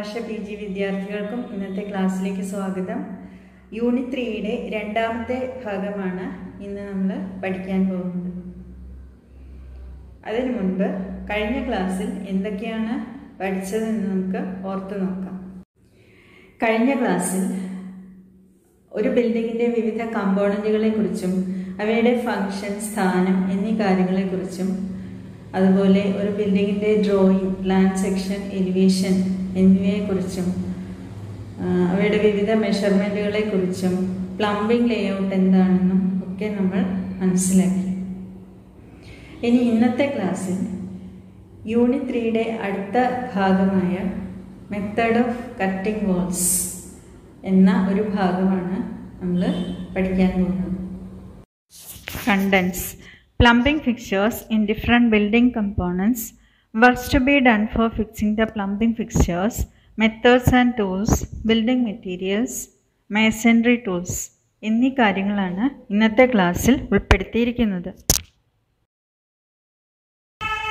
ഭാഷ PG വിദ്യാർത്ഥികൾക്കും ഇന്നത്തെ ക്ലാസ്സിലേക്ക് സ്വാഗതം. യൂണിറ്റ് 3യുടെ രണ്ടാമത്തെ ഭാഗമാണ് ഇന്ന് നമ്മൾ പഠിക്കാൻ പോകുന്നത്. അതിനു മുൻപ് കഴിഞ്ഞ ക്ലാസ്സിൽ എന്തൊക്കെയാണ് പഠിച്ചതെന്ന് നമുക്ക് ഓർത്തു നോക്കാം. കഴിഞ്ഞ ക്ലാസ്സിൽ ഒരു ബിൽഡിങ്ങിൻ്റെ വിവിധ കമ്പോണന്റുകളെ കുറിച്ചും അവയുടെ ഫംഗ്ഷൻ, സ്ഥാനം എന്നീ കാര്യങ്ങളെക്കുറിച്ചും അതുപോലെ ഒരു ബിൽഡിങ്ങിൻ്റെ ഡ്രോയിങ്, പ്ലാൻ സെക്ഷൻ, എലിവേഷൻ എന്നിവയെക്കുറിച്ചും അവയുടെ വിവിധ മെഷർമെൻറ്റുകളെക്കുറിച്ചും പ്ലംബിംഗ് ലേഔട്ട് എന്താണെന്നും ഒക്കെ നമ്മൾ മനസ്സിലാക്കി. ഇനി ഇന്നത്തെ ക്ലാസ്സിൽ യൂണിറ്റ് 3യുടെ അടുത്ത ഭാഗമായ മെത്തേഡ് ഓഫ് കട്ടിംഗ് വാൾസ് എന്ന ഒരു ഭാഗമാണ് നമ്മൾ പഠിക്കാൻ പോകുന്നത്. Contents Plumbing fixtures in different building components. Works to be done for fixing the plumbing fixtures. Methods and tools. Building materials. Masonry tools. എന്നീ കാര്യങ്ങളാണ് ഇന്നത്തെ ക്ലാസ്സിൽ ഉൾപ്പെടുത്തിയിരിക്കുന്നത്.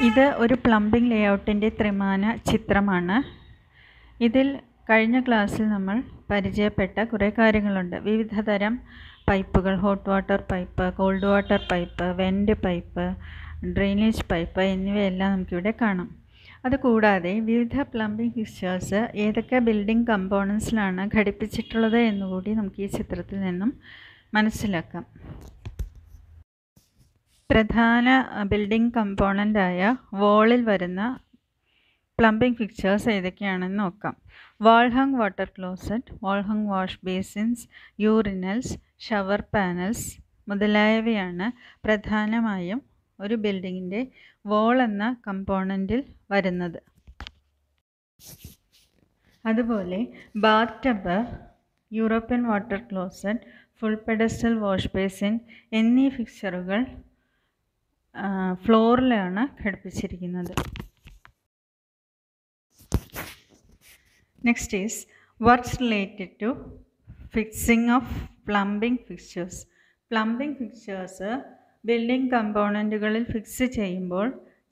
ഇത് ഒരു പ്ലംബിംഗ് ലേഔട്ടിൻ്റെ ത്രിമാന ചിത്രമാണ്. ഇതിൽ കഴിഞ്ഞ ക്ലാസ്സിൽ നമ്മൾ പരിചയപ്പെട്ട കുറേ കാര്യങ്ങളുണ്ട്. വിവിധ തരം പൈപ്പുകൾ, hot water pipe, cold water pipe, vent pipe, drainage pipe എന്നിവയെല്ലാം നമുക്കിവിടെ കാണാം. അതുകൂടാതെ വിവിധ പ്ലംബിംഗ് ഫിക്സ്ചേഴ്സ് ഏതൊക്കെ ബിൽഡിംഗ് കമ്പോണൻസിലാണ് ഘടിപ്പിച്ചിട്ടുള്ളത് എന്നുകൂടി നമുക്ക് ഈ ചിത്രത്തിൽ നിന്നും മനസ്സിലാക്കാം. പ്രധാന ബിൽഡിംഗ് കമ്പോണൻ്റായ വോളിൽ വരുന്ന പ്ലംബിംഗ് ഫിക്സ്ചേഴ്സ് ഏതൊക്കെയാണെന്ന് നോക്കാം. Wall hung water closet, wall hung wash basins, urinals, shower panels മുതലായവയാണ് പ്രധാനമായും ഒരു ബിൽഡിങ്ങിൻ്റെ വോൾ എന്ന കമ്പോണൻറ്റിൽ വരുന്നത്. അതുപോലെ bath tub, European water closet, full pedestal wash basin എന്നീ ഫിക്സ്ചറുകൾ ഫ്ലോറിലാണ് ഘടിപ്പിച്ചിരിക്കുന്നത്. Next is works related to fixing of plumbing fixtures. Plumbing fixtures building കമ്പോണൻറ്റുകളിൽ ഫിക്സ് ചെയ്യുമ്പോൾ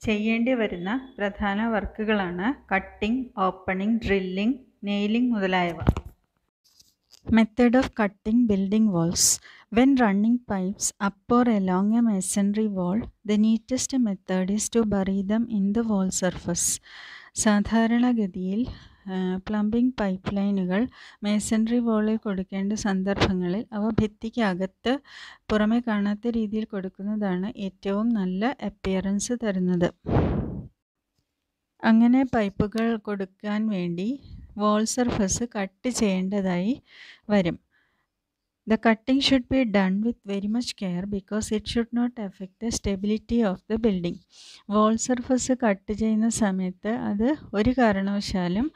ചെയ്യേണ്ടി വരുന്ന പ്രധാന വർക്കുകളാണ് കട്ടിംഗ്, ഓപ്പണിംഗ്, ഡ്രില്ലിംഗ്, നെയിലിംഗ് മുതലായവ. Method of cutting building walls. When running pipes up or along a masonry wall, the neatest method is to bury them in the wall surface. സാധാരണഗതിയിൽ plumbing pipe ലൈനുകൾ masonry വോളിൽ കൊടുക്കേണ്ട സന്ദർഭങ്ങളിൽ അവ ഭിത്തിക്ക് അകത്ത് പുറമെ കാണാത്ത രീതിയിൽ കൊടുക്കുന്നതാണ് ഏറ്റവും നല്ല അപ്പിയറൻസ് തരുന്നത്. അങ്ങനെ പൈപ്പുകൾ കൊടുക്കാൻ വേണ്ടി വോൾ സർഫസ് കട്ട് ചെയ്യേണ്ടതായി വരും. The cutting should be done with very much care because it should not affect the stability of the building. Wall surface cut ചെയ്യുന്ന സമയത്ത് അത് ഒരു കാരണവശാലും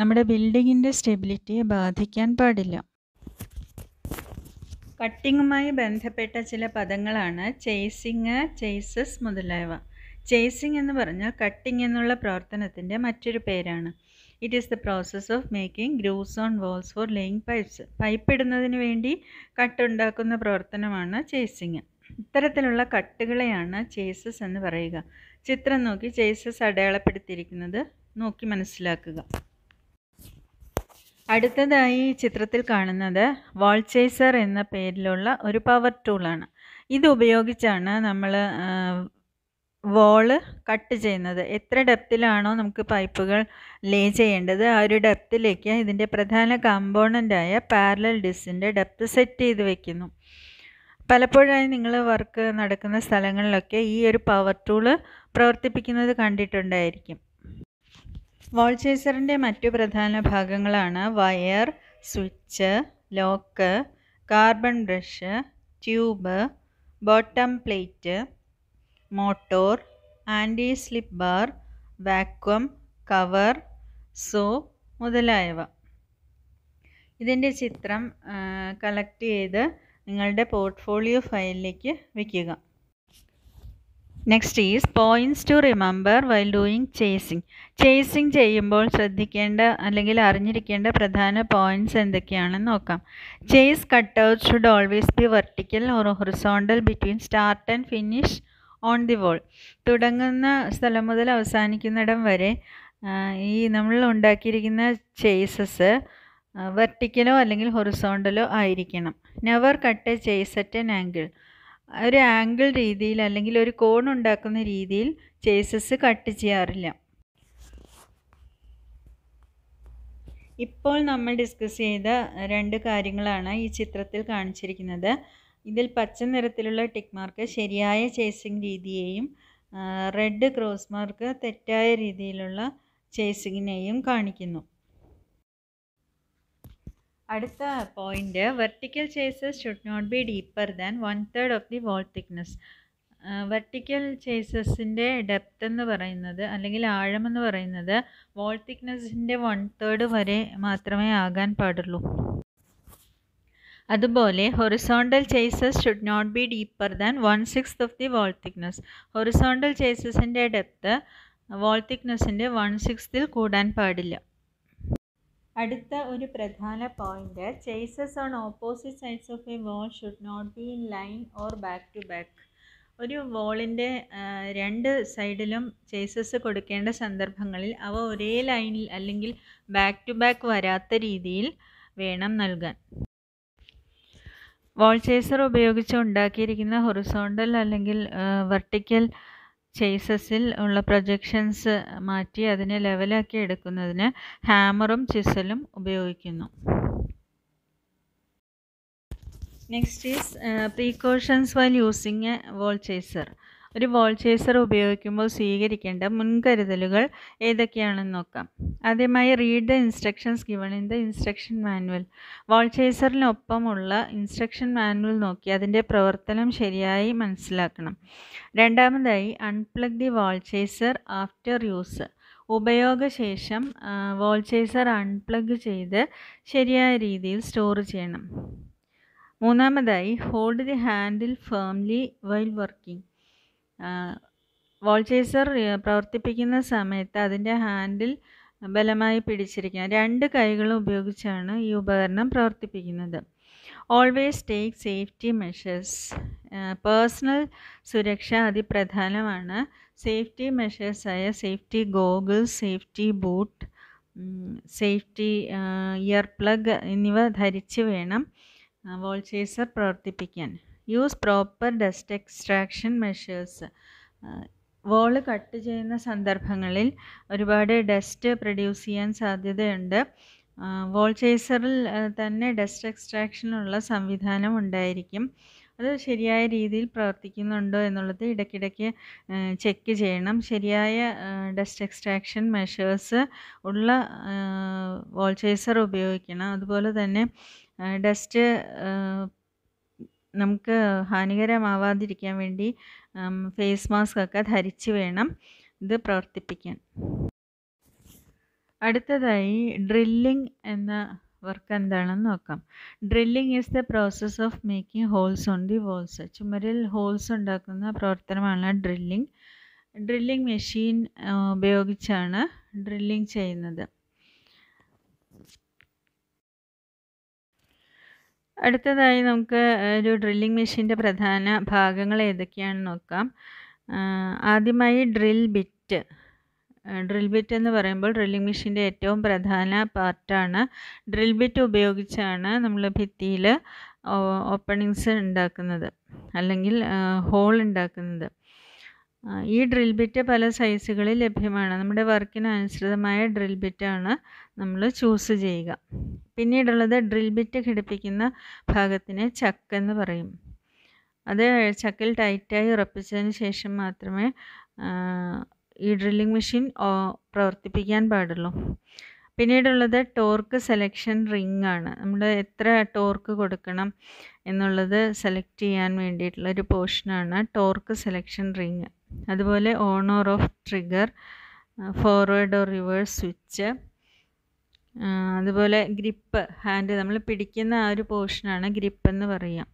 നമ്മുടെ ബിൽഡിങ്ങിൻ്റെ സ്റ്റെബിലിറ്റിയെ ബാധിക്കാൻ പാടില്ല. കട്ടിങ്ങുമായി ബന്ധപ്പെട്ട ചില പദങ്ങളാണ് ചേസിങ്, ചേസസ് മുതലായവ. ചേസിങ് എന്ന് പറഞ്ഞാൽ കട്ടിംഗ് എന്നുള്ള പ്രവർത്തനത്തിൻ്റെ മറ്റൊരു പേരാണ്. It is the process of making grooves on walls for laying pipes. Pipe ഇടുന്നതിന് വേണ്ടി കട്ടുണ്ടാക്കുന്ന പ്രവർത്തനമാണ് ചേസിങ്. ഇത്തരത്തിലുള്ള കട്ടുകളെയാണ് ചേസസ് എന്ന് പറയുക. ചിത്രം നോക്കി ചേസസ് അടയാളപ്പെടുത്തിയിരിക്കുന്നത് നോക്കി മനസ്സിലാക്കുക. അടുത്തതായി ചിത്രത്തിൽ കാണുന്നത് വാൾ ചേസർ എന്ന പേരിലുള്ള ഒരു പവർ ടൂളാണ്. ഇത് ഉപയോഗിച്ചാണ് നമ്മൾ വോള് കട്ട് ചെയ്യുന്നത്. എത്ര ഡെപ്തിലാണോ നമുക്ക് പൈപ്പുകൾ ലേ ചെയ്യേണ്ടത് ആ ഒരു ഡെപ്തിലേക്ക് ഇതിൻ്റെ പ്രധാന കമ്പോണൻ്റായ പാരലൽ ഡിസ്കിൻ്റെ ഡെപ്ത് സെറ്റ് ചെയ്ത് വെക്കുന്നു. പലപ്പോഴായി നിങ്ങൾ വർക്ക് നടക്കുന്ന സ്ഥലങ്ങളിലൊക്കെ ഈ ഒരു പവർ ടൂള് പ്രവർത്തിപ്പിക്കുന്നത് കണ്ടിട്ടുണ്ടായിരിക്കും. വാൾ ചേസറിൻ്റെ മറ്റു പ്രധാന ഭാഗങ്ങളാണ് wire, switch, lock, carbon brush, tube, bottom plate, motor, anti slip bar, vacuum, cover, saw മുതലായവ. ഇതിൻ്റെ ചിത്രം കളക്ട് ചെയ്ത് നിങ്ങളുടെ പോർട്ട്ഫോളിയോ ഫയലിലേക്ക് വയ്ക്കുക. Next is points to remember while doing chasing. Chasing ചെയ്യുമ്പോൾ ശ്രദ്ധിക്കേണ്ട അല്ലെങ്കിൽ അറിഞ്ഞിരിക്കേണ്ട പ്രധാന പോയിൻറ്റ്സ് എന്തൊക്കെയാണെന്ന് നോക്കാം. Chase cutout should always be vertical or horizontal between start and finish on the wall. തുടങ്ങുന്ന സ്ഥലം മുതൽ അവസാനിക്കുന്നിടം വരെ ഈ നമ്മൾ ഉണ്ടാക്കിയിരിക്കുന്ന ചേസസ് വെർട്ടിക്കലോ അല്ലെങ്കിൽ ഹൊറിസോണ്ടലോ ആയിരിക്കണം. Never cut A chase at an angle. ഒരു ആംഗിൾ രീതിയിൽ അല്ലെങ്കിൽ ഒരു കോൺ ഉണ്ടാക്കുന്ന രീതിയിൽ ചേസസ് കട്ട് ചെയ്യാറില്ല. ഇപ്പോൾ നമ്മൾ ഡിസ്കസ് ചെയ്ത 2 കാര്യങ്ങളാണ് ഈ ചിത്രത്തിൽ കാണിച്ചിരിക്കുന്നത്. ഇതിൽ പച്ച നിറത്തിലുള്ള ടിക്ക് മാർക്ക് ശരിയായ ചേസിംഗ് രീതിയെയും റെഡ് ക്രോസ് മാർക്ക് തെറ്റായ രീതിയിലുള്ള ചേസിങ്ങിനെയും കാണിക്കുന്നു. അടുത്ത point, vertical chases should not be deeper than 1/3 of the wall thickness. Vertical ചേസസിൻ്റെ ഡെപ്ത് എന്ന് പറയുന്നത് അല്ലെങ്കിൽ ആഴമെന്ന് പറയുന്നത് വാൾ തിക്നെസ്സിൻ്റെ 1/3 വരെ മാത്രമേ ആകാൻ പാടുള്ളൂ. അതുപോലെ horizontal chases should not be deeper than 1/6 of the wall thickness. Horizontal ചേസസിൻ്റെ ഡെപ്ത് വാൾ തിക്നെസ്സിൻ്റെ 1/6 കൂടാൻ പാടില്ല. അടുത്ത ഒരു പ്രധാന point, chases on opposite sides of a wall should not be in line or back to back. ഒരു വാളിൻ്റെ 2 സൈഡിലും ചേസസ് കൊടുക്കേണ്ട സന്ദർഭങ്ങളിൽ അവ ഒരേ ലൈനിൽ അല്ലെങ്കിൽ ബാക്ക് ടു ബാക്ക് വരാത്ത രീതിയിൽ വേണം നൽകാൻ. വാൾ ചേസർ ഉപയോഗിച്ച് ഉണ്ടാക്കിയിരിക്കുന്ന ഹൊറിസോണ്ടൽ അല്ലെങ്കിൽ വെർട്ടിക്കൽ ചേസസിൽ ഉള്ള പ്രൊജക്ഷൻസ് മാറ്റി അതിനെ ലെവലാക്കി എടുക്കുന്നതിന് ഹാമറും ചിസലും ഉപയോഗിക്കുന്നു. Next is precautions while using a wall chaser. ഒരു വാൾ ചേസർ ഉപയോഗിക്കുമ്പോൾ സ്വീകരിക്കേണ്ട മുൻകരുതലുകൾ ഏതൊക്കെയാണെന്ന് നോക്കാം. ആദ്യമായി, read the instructions given in the instruction manual. Wall ചേസറിനൊപ്പമുള്ള ഇൻസ്ട്രക്ഷൻ മാനുവൽ നോക്കി അതിൻ്റെ പ്രവർത്തനം ശരിയായി മനസ്സിലാക്കണം. രണ്ടാമതായി, unplug the wall chaser after use. ഉപയോഗശേഷം വാൾ ചേസർ അൺപ്ലഗ് ചെയ്ത് ശരിയായ രീതിയിൽ സ്റ്റോർ ചെയ്യണം. മൂന്നാമതായി, hold the handle firmly while working. Wall chaser പ്രവർത്തിപ്പിക്കുന്ന സമയത്ത് അതിൻ്റെ ഹാൻഡിൽ ബലമായി പിടിച്ചിരിക്കണം. 2 കൈകളും ഉപയോഗിച്ചാണ് ഈ ഉപകരണം പ്രവർത്തിപ്പിക്കുന്നത്. Always take safety measures. Personal സുരക്ഷ അതിപ്രധാനമാണ്. സേഫ്റ്റി മെഷേഴ്സായ safety goggles, safety boot, safety ear plug എന്നിവ ധരിച്ച് വേണം വാൾ ചേസർ പ്രവർത്തിപ്പിക്കാൻ. Use proper dust extraction measures. Wall cut ചെയ്യുന്ന സന്ദർഭങ്ങളിൽ ഒരുപാട് ഡസ്റ്റ് പ്രൊഡ്യൂസ് ചെയ്യാൻ സാധ്യതയുണ്ട്. വാൾ ചേസറിൽ തന്നെ ഡസ്റ്റ് എക്സ്ട്രാക്ഷനുള്ള സംവിധാനം ഉണ്ടായിരിക്കും. അത് ശരിയായ രീതിയിൽ പ്രവർത്തിക്കുന്നുണ്ടോ എന്നുള്ളത് ഇടയ്ക്കിടയ്ക്ക് ചെക്ക് ചെയ്യണം. ശരിയായ ഡസ്റ്റ് എക്സ്ട്രാക്ഷൻ മെഷേഴ്സ് ഉള്ള വാൾ ചേസർ ഉപയോഗിക്കണം. അതുപോലെ തന്നെ ഡസ്റ്റ് നമുക്ക് ഹാനികരമാവാതിരിക്കാൻ വേണ്ടി ഫേസ് മാസ്ക് ഒക്കെ ധരിച്ച് വേണം ഇത് പ്രവർത്തിപ്പിക്കാൻ. അടുത്തതായി, ഡ്രില്ലിംഗ് എന്ന വർക്ക് എന്താണെന്ന് നോക്കാം. Drilling is the process of making holes on the walls. ചുമരിൽ ഹോൾസ് ഉണ്ടാക്കുന്ന പ്രവർത്തനമാണ് ഡ്രില്ലിംഗ്. ഡ്രില്ലിംഗ് മെഷീൻ ഉപയോഗിച്ചാണ് ഡ്രില്ലിംഗ് ചെയ്യുന്നത്. അടുത്തതായി നമുക്ക് ഒരു ഡ്രില്ലിംഗ് മെഷീൻ്റെ പ്രധാന ഭാഗങ്ങൾ ഏതൊക്കെയാണെന്ന് നോക്കാം. ആദ്യമായി, ഡ്രിൽ ബിറ്റ്. ഡ്രിൽ ബിറ്റ് എന്ന് പറയുമ്പോൾ ഡ്രില്ലിംഗ് മെഷീൻ്റെ ഏറ്റവും പ്രധാന പാർട്ടാണ്. ഡ്രിൽ ബിറ്റ് ഉപയോഗിച്ചാണ് നമ്മൾ ഭിത്തിയിൽ ഓപ്പണിങ്സ് ഉണ്ടാക്കുന്നത് അല്ലെങ്കിൽ ഹോൾ ഉണ്ടാക്കുന്നത്. ഈ ഡ്രിൽ ബിറ്റ് പല സൈസുകളിൽ ലഭ്യമാണ്. നമ്മുടെ വർക്കിനനുസൃതമായ ഡ്രിൽ ബിറ്റാണ് നമ്മൾ ചൂസ് ചെയ്യുക. പിന്നീടുള്ളത്, ഡ്രിൽ ബിറ്റ് ഘടിപ്പിക്കുന്ന ഭാഗത്തിനെ ചക്കെന്ന് പറയും. അത് ചക്കിൽ ടൈറ്റായി ഉറപ്പിച്ചതിന് ശേഷം മാത്രമേ ഈ ഡ്രില്ലിംഗ് മെഷീൻ പ്രവർത്തിപ്പിക്കാൻ പാടുള്ളൂ. പിന്നീടുള്ളത് ടോർക്ക് സെലക്ഷൻ റിംഗ് ആണ്. നമ്മൾ എത്ര ടോർക്ക് കൊടുക്കണം എന്നുള്ളത് സെലക്ട് ചെയ്യാൻ വേണ്ടിയിട്ടുള്ള ഒരു പോർഷനാണ് ടോർക്ക് സെലക്ഷൻ റിംഗ്. അതുപോലെ on or of trigger, forward or reverse switch, അതുപോലെ ഗ്രിപ്പ്, ഹാൻഡ് നമ്മൾ പിടിക്കുന്ന ആ ഒരു പോർഷനാണ് ഗ്രിപ്പ് എന്ന് പറയുക.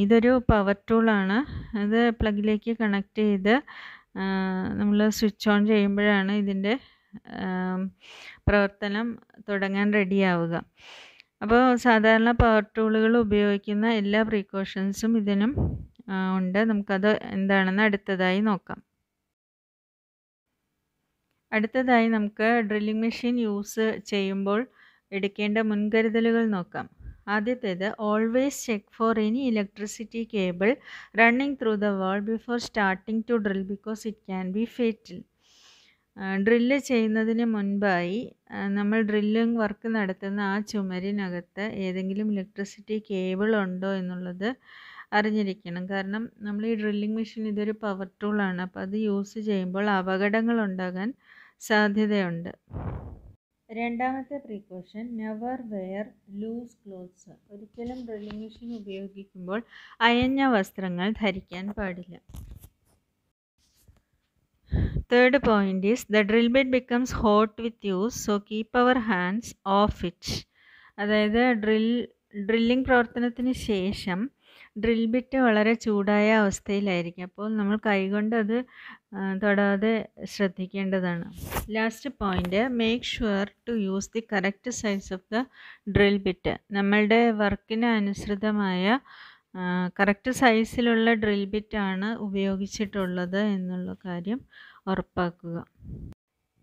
ഇതൊരു പവർ ടൂളാണ്. ഇത് പ്ലഗിലേക്ക് കണക്ട് ചെയ്ത് നമ്മൾ സ്വിച്ച് ഓൺ ചെയ്യുമ്പോഴാണ് ഇതിൻ്റെ പ്രവർത്തനം തുടങ്ങാൻ റെഡിയാവുക. അപ്പോൾ സാധാരണ പവർ ടൂളുകൾ ഉപയോഗിക്കുന്ന എല്ലാ പ്രീക്കോഷൻസും ഇതിനും ഉണ്ട്. നമുക്കത് എന്താണെന്ന് അടുത്തതായി നോക്കാം. അടുത്തതായി നമുക്ക് ഡ്രില്ലിംഗ് മെഷീൻ യൂസ് ചെയ്യുമ്പോൾ എടുക്കേണ്ട മുൻകരുതലുകൾ നോക്കാം. ആദ്യത്തേത്, always check for any electricity cable running through the wall before starting to drill because it can be fatal. Drill ചെയ്യുന്നതിന് മുൻപായി നമ്മൾ ഡ്രില്ലിംഗ് വർക്ക് നടത്തുന്ന ആ ചുമരിനകത്ത് ഏതെങ്കിലും ഇലക്ട്രിസിറ്റി കേബിൾ ഉണ്ടോ എന്നുള്ളത് അറിഞ്ഞിരിക്കണം. കാരണം നമ്മൾ ഈ ഡ്രില്ലിംഗ് മെഷീൻ ഇതൊരു പവർ ടൂളാണ്. അപ്പോൾ അത് യൂസ് ചെയ്യുമ്പോൾ അപകടങ്ങൾ ഉണ്ടാകാൻ സാധ്യതയുണ്ട്. രണ്ടാമത്തെ പ്രീക്കോഷൻ, നെവർ വെയർ ലൂസ് ക്ലോത്ത്സ്. ഒരിക്കലും ഡ്രില്ലിംഗ് മെഷീൻ ഉപയോഗിക്കുമ്പോൾ അയഞ്ഞ വസ്ത്രങ്ങൾ ധരിക്കാൻ പാടില്ല. Third point is, the drill bit becomes hot with use, so keep our hands off it. അതായത് ഡ്രില്ലിംഗ് പ്രവർത്തനത്തിന് ശേഷം ഡ്രിൽ ബിറ്റ് വളരെ ചൂടായ അവസ്ഥയിലായിരിക്കും. അപ്പോൾ നമ്മൾ കൈകൊണ്ട് അത് തൊടാതെ ശ്രദ്ധിക്കേണ്ടതാണ്. Last point, make sure to use the correct size of the drill bit. നമ്മളുടെ വർക്കിന് അനുസൃതമായ കറക്റ്റ് സൈസിലുള്ള ഡ്രിൽ ബിറ്റാണ് ഉപയോഗിച്ചിട്ടുള്ളത് എന്നുള്ള കാര്യം ഉറപ്പാക്കുക.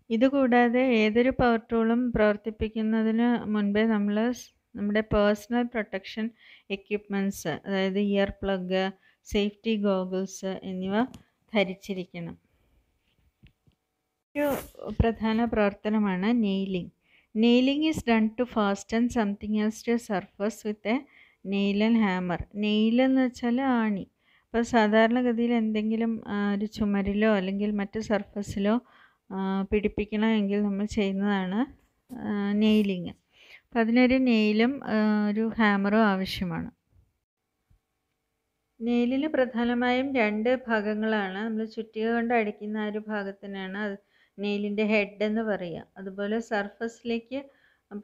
ഇതുകൂടാതെ ഏതൊരു പവർ ടൂളും പ്രവർത്തിപ്പിക്കുന്നതിന് മുൻപേ നമ്മൾ നമ്മുടെ പേഴ്സണൽ പ്രൊട്ടക്ഷൻ എക്യുപ്മെൻറ്റ്സ്, അതായത് ഇയർ പ്ലഗ്, സേഫ്റ്റി ഗോഗിൾസ് എന്നിവ ധരിച്ചിരിക്കണം. ഒരു പ്രധാന പ്രവർത്തനമാണ് nailing. Nailing is done to fasten something else to surface with a nail and hammer. Nail എന്ന് വെച്ചാൽ ആണി. അപ്പോൾ സാധാരണഗതിയിൽ എന്തെങ്കിലും ഒരു ചുമരിലോ അല്ലെങ്കിൽ മറ്റ് സർഫസിലോ പിടിപ്പിക്കണമെങ്കിൽ നമ്മൾ ചെയ്യുന്നതാണ് നെയിലിംഗ്. അപ്പോൾ അതിനൊരു നെയിലും ഒരു ഹാമറും ആവശ്യമാണ്. നെയിലിൽ പ്രധാനമായും 2 ഭാഗങ്ങളാണ്. നമ്മൾ ചുറ്റിക കൊണ്ട് അടിക്കുന്ന ആ ഒരു ഭാഗത്തിനാണ് അത് നെയിലിൻ്റെ ഹെഡ് എന്ന് പറയുക. അതുപോലെ സർഫസിലേക്ക്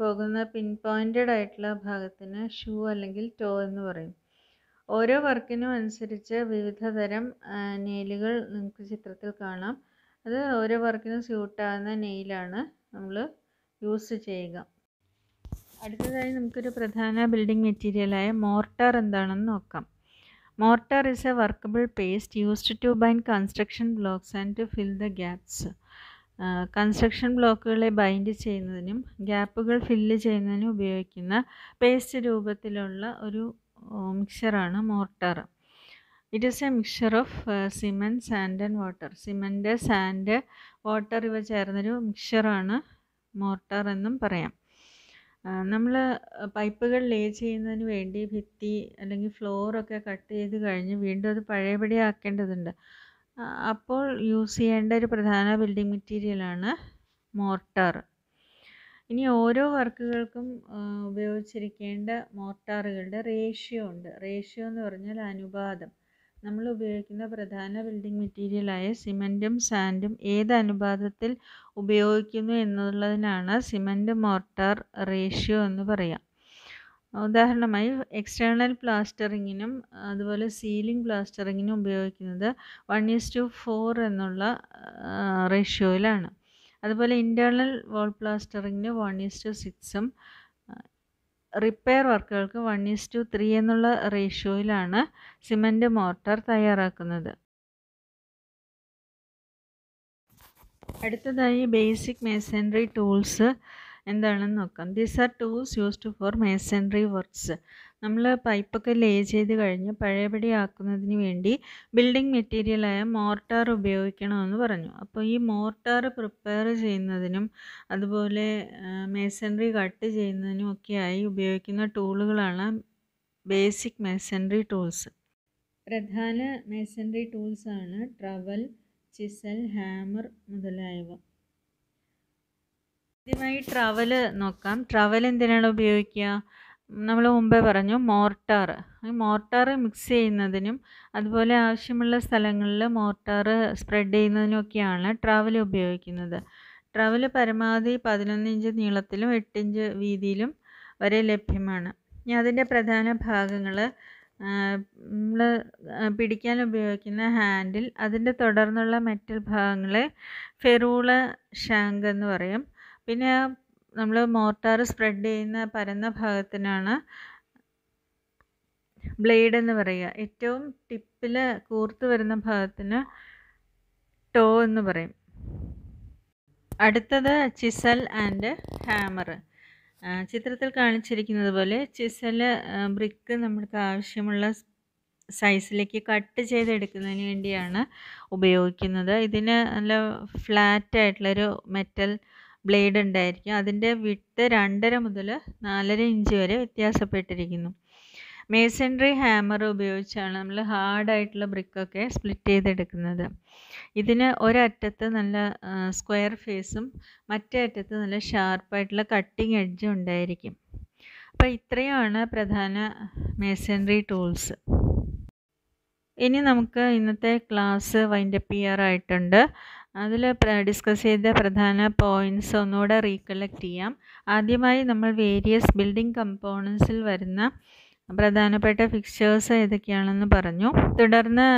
പോകുന്ന പിൻ പോയിൻറ്റഡ് ആയിട്ടുള്ള ഭാഗത്തിന് ഷൂ അല്ലെങ്കിൽ ടോ എന്ന് പറയും. ഓരോ വർക്കിനും അനുസരിച്ച് വിവിധ തരം നെയിലുകൾ നമുക്ക് ചിത്രത്തിൽ കാണാം. അത് ഓരോ വർക്കിനും സ്യൂട്ടാകുന്ന നെയിലാണ് നമ്മൾ യൂസ് ചെയ്യുക. അടുത്തതായി നമുക്കൊരു പ്രധാന ബിൽഡിംഗ് മെറ്റീരിയലായ മോർട്ടാർ എന്താണെന്ന് നോക്കാം. Mortar is a workable paste used to bind construction blocks and to fill the gaps. Construction ബ്ലോക്കുകളെ ബൈൻഡ് ചെയ്യുന്നതിനും ഗ്യാപ്പുകൾ ഫില്ല് ചെയ്യുന്നതിനും ഉപയോഗിക്കുന്ന പേസ്റ്റ് രൂപത്തിലുള്ള ഒരു മിക്സറാണ് mortar. It is a mixture of cement, sand and water. Cement, sand, water ഇവ ചേർന്നൊരു മിക്സ്ചറാണ് മോർട്ടാർ എന്നും പറയാം. നമ്മൾ പൈപ്പുകൾ ലേ ചെയ്യുന്നതിന് വേണ്ടി ഭിത്തി അല്ലെങ്കിൽ ഫ്ലോറൊക്കെ കട്ട് ചെയ്ത് കഴിഞ്ഞ് വീണ്ടും അത് പഴയപടി ആക്കേണ്ടതുണ്ട്. അപ്പോൾ യൂസ് ചെയ്യേണ്ട ഒരു പ്രധാന ബിൽഡിംഗ് മെറ്റീരിയലാണ് മോർട്ടാർ. ഇനി ഓരോ വർക്കുകൾക്കും ഉപയോഗിച്ചിരിക്കേണ്ട മോർട്ടാറുകളുടെ റേഷ്യോ ഉണ്ട്. റേഷ്യോ എന്ന് പറഞ്ഞാൽ അനുപാതം. നമ്മൾ ഉപയോഗിക്കുന്ന പ്രധാന ബിൽഡിംഗ് മെറ്റീരിയലായ സിമൻറ്റും സാൻഡും ഏത് അനുപാതത്തിൽ ഉപയോഗിക്കുന്നു എന്നുള്ളതിനാണ് സിമൻറ്റ് മോർട്ടാർ റേഷ്യോ എന്ന് പറയാം. ഉദാഹരണമായി എക്സ്റ്റേണൽ പ്ലാസ്റ്ററിങ്ങിനും അതുപോലെ സീലിംഗ് പ്ലാസ്റ്ററിങ്ങിനും ഉപയോഗിക്കുന്നത് 1:4 എന്നുള്ള റേഷ്യോയിലാണ്. അതുപോലെ ഇൻറ്റേർണൽ വാൾ പ്ലാസ്റ്ററിങ്ങിന് 1:6ഉം റിപ്പയർ വർക്കുകൾക്ക് 1:3 എന്നുള്ള റേഷ്യോയിലാണ് സിമൻറ്റ് മോർട്ടാർ തയ്യാറാക്കുന്നത്. അടുത്തതായി ബേസിക് മേസൺറി ടൂൾസ് എന്താണെന്ന് നോക്കാം. These are tools used for masonry works. നമ്മൾ പൈപ്പൊക്കെ ലേ ചെയ്ത് കഴിഞ്ഞ് പഴയപടി ആക്കുന്നതിന് വേണ്ടി ബിൽഡിംഗ് മെറ്റീരിയലായ മോർട്ടാർ ഉപയോഗിക്കണമെന്ന് പറഞ്ഞു. അപ്പോൾ ഈ മോർട്ടാർ പ്രിപ്പയർ ചെയ്യുന്നതിനും അതുപോലെ മേസൺറി കട്ട് ചെയ്യുന്നതിനും ഒക്കെയായി ഉപയോഗിക്കുന്ന ടൂളുകളാണ് ബേസിക് മേസൺറി ടൂൾസ്. പ്രധാന മേസൺറി ടൂൾസാണ് ട്രവൽ, ചിസൽ, ഹാമർ മുതലായവ. ആദ്യമായി ട്രവൽ നോക്കാം. ട്രവൽ എന്തിനാണ് ഉപയോഗിക്കുക? നമ്മൾ മുമ്പേ പറഞ്ഞു മോർട്ടാർ. മോർട്ടാർ മിക്സ് ചെയ്യുന്നതിനും അതുപോലെ ആവശ്യമുള്ള സ്ഥലങ്ങളിൽ മോർട്ടാർ സ്പ്രെഡ് ചെയ്യുന്നതിനൊക്കെയാണ് ട്രവൽ ഉപയോഗിക്കുന്നത്. ട്രവൽ പരമാവധി 11 ഇഞ്ച് നീളത്തിലും 8 ഇഞ്ച് വീതിയിലും വരെ ലഭ്യമാണ്. ഇനി അതിൻ്റെ പ്രധാന ഭാഗങ്ങൾ, നമ്മൾ പിടിക്കാൻ ഉപയോഗിക്കുന്ന ഹാൻഡിൽ, അതിൻ്റെ തുടർന്നുള്ള മെറ്റൽ ഭാഗങ്ങളെ ഫെറൂള ഷാങ്ക് എന്ന് പറയും. പിന്നെ നമ്മൾ മോർട്ടാർ സ്പ്രെഡ് ചെയ്യുന്ന പരന്ന ഭാഗത്തിനാണ് ബ്ലേഡ് എന്ന് പറയുക. ഏറ്റവും ടിപ്പിൽ കൂർത്ത് വരുന്ന ഭാഗത്തിന് ടോ എന്ന് പറയും. അടുത്തത് ചിസൽ ആൻഡ് ഹാമർ. ചിത്രത്തിൽ കാണിച്ചിരിക്കുന്നത് പോലെ ചിസൽ ബ്രിക്ക് നമുക്ക് ആവശ്യമുള്ള സൈസിലേക്ക് കട്ട് ചെയ്തെടുക്കുന്നതിന് വേണ്ടിയാണ് ഉപയോഗിക്കുന്നത്. ഇതിന് നല്ല ഫ്ലാറ്റ് ആയിട്ടുള്ളൊരു മെറ്റൽ ബ്ലേഡ് ഉണ്ടായിരിക്കും. അതിൻ്റെ വിഡ്ത്ത് 2.5 മുതൽ 4.5 ഇഞ്ച് വരെ വ്യത്യാസപ്പെട്ടിരിക്കുന്നു. മേസൺറി ഹാമർ ഉപയോഗിച്ചാണ് നമ്മൾ ഹാർഡായിട്ടുള്ള ബ്രിക്കൊക്കെ സ്പ്ലിറ്റ് ചെയ്തെടുക്കുന്നത്. ഇതിന് ഒരറ്റത്ത് നല്ല സ്ക്വയർ ഫേസും മറ്റേ അറ്റത്ത് നല്ല ഷാർപ്പായിട്ടുള്ള കട്ടിങ് എഡ്ജും ഉണ്ടായിരിക്കും. അപ്പോൾ ഇത്രയുമാണ് പ്രധാന മേസൺറി ടൂൾസ്. ഇനി നമുക്ക് ഇന്നത്തെ ക്ലാസ് വൈൻഡപ്പ് ചെയ്യാറായിട്ടുണ്ട്. അതിൽ ഡിസ്കസ് ചെയ്ത പ്രധാന പോയിൻറ്റ്സ് ഒന്നുകൂടെ റീകളക്ട് ചെയ്യാം. ആദ്യമായി നമ്മൾ വേരിയസ് ബിൽഡിംഗ് കമ്പോണൻസിൽ വരുന്ന പ്രധാനപ്പെട്ട ഫിക്സ്ചേഴ്സ് ഏതൊക്കെയാണെന്ന് പറഞ്ഞു. തുടർന്ന്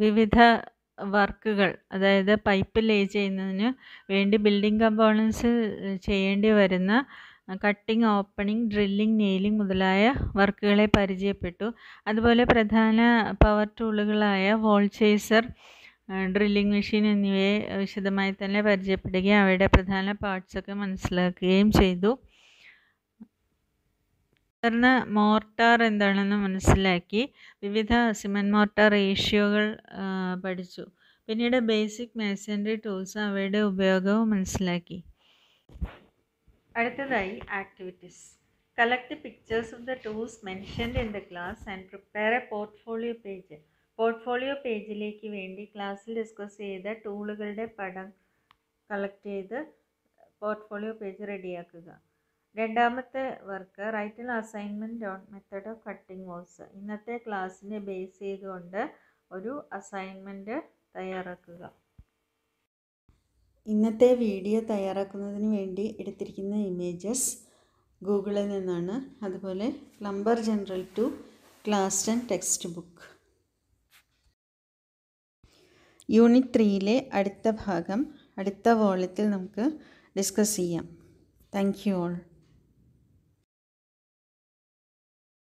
വിവിധ വർക്കുകൾ, അതായത് പൈപ്പ് ലേ ചെയ്യുന്നതിന് വേണ്ടി ബിൽഡിംഗ് കമ്പോണൻസ് ചെയ്യേണ്ടി വരുന്ന കട്ടിംഗ്, ഓപ്പണിംഗ്, ഡ്രില്ലിംഗ്, നെയിലിംഗ് മുതലായ വർക്കുകളെ പരിചയപ്പെട്ടു. അതുപോലെ പ്രധാന പവർ ടൂളുകളായ വോൾ ചേസർ, ഡ്രില്ലിംഗ് മെഷീൻ എന്നിവയെ വിശദമായി തന്നെ പരിചയപ്പെടുകയും അവയുടെ പ്രധാന പാർട്സൊക്കെ മനസ്സിലാക്കുകയും ചെയ്തു. തുടർന്ന് മോർട്ടാർ എന്താണെന്ന് മനസ്സിലാക്കി. വിവിധ സിമൻറ്റ് മോർട്ടാർ റേഷ്യോകൾ പഠിച്ചു. പിന്നീട് ബേസിക് മേസൺറി ടൂൾസ്, അവയുടെ ഉപയോഗവും മനസ്സിലാക്കി. അടുത്തതായി activities. Collect pictures of the tools mentioned in the class and prepare A portfolio page. Portfolio പേജിലേക്ക് വേണ്ടി ക്ലാസ്സിൽ ഡിസ്കസ് ചെയ്ത ടൂളുകളുടെ പടം കളക്ട് ചെയ്ത് പോർട്ട്ഫോളിയോ പേജ് റെഡിയാക്കുക. രണ്ടാമത്തെ work, write an assignment on method of cutting walls. ഇന്നത്തെ ക്ലാസ്സിനെ ബേസ് ചെയ്തുകൊണ്ട് ഒരു അസൈൻമെൻറ്റ് തയ്യാറാക്കുക. ഇന്നത്തെ വീഡിയോ തയ്യാറാക്കുന്നതിന് വേണ്ടി എടുത്തിരിക്കുന്ന ഇമേജസ് ഗൂഗിളിൽ നിന്നാണ്. അതുപോലെ plumber general 2 class 10 textbook. Unit 3-ലെ അടുത്ത ഭാഗം അടുത്ത വോള്യത്തിൽ നമുക്ക് ഡിസ്കസ് ചെയ്യാം. Thank you all.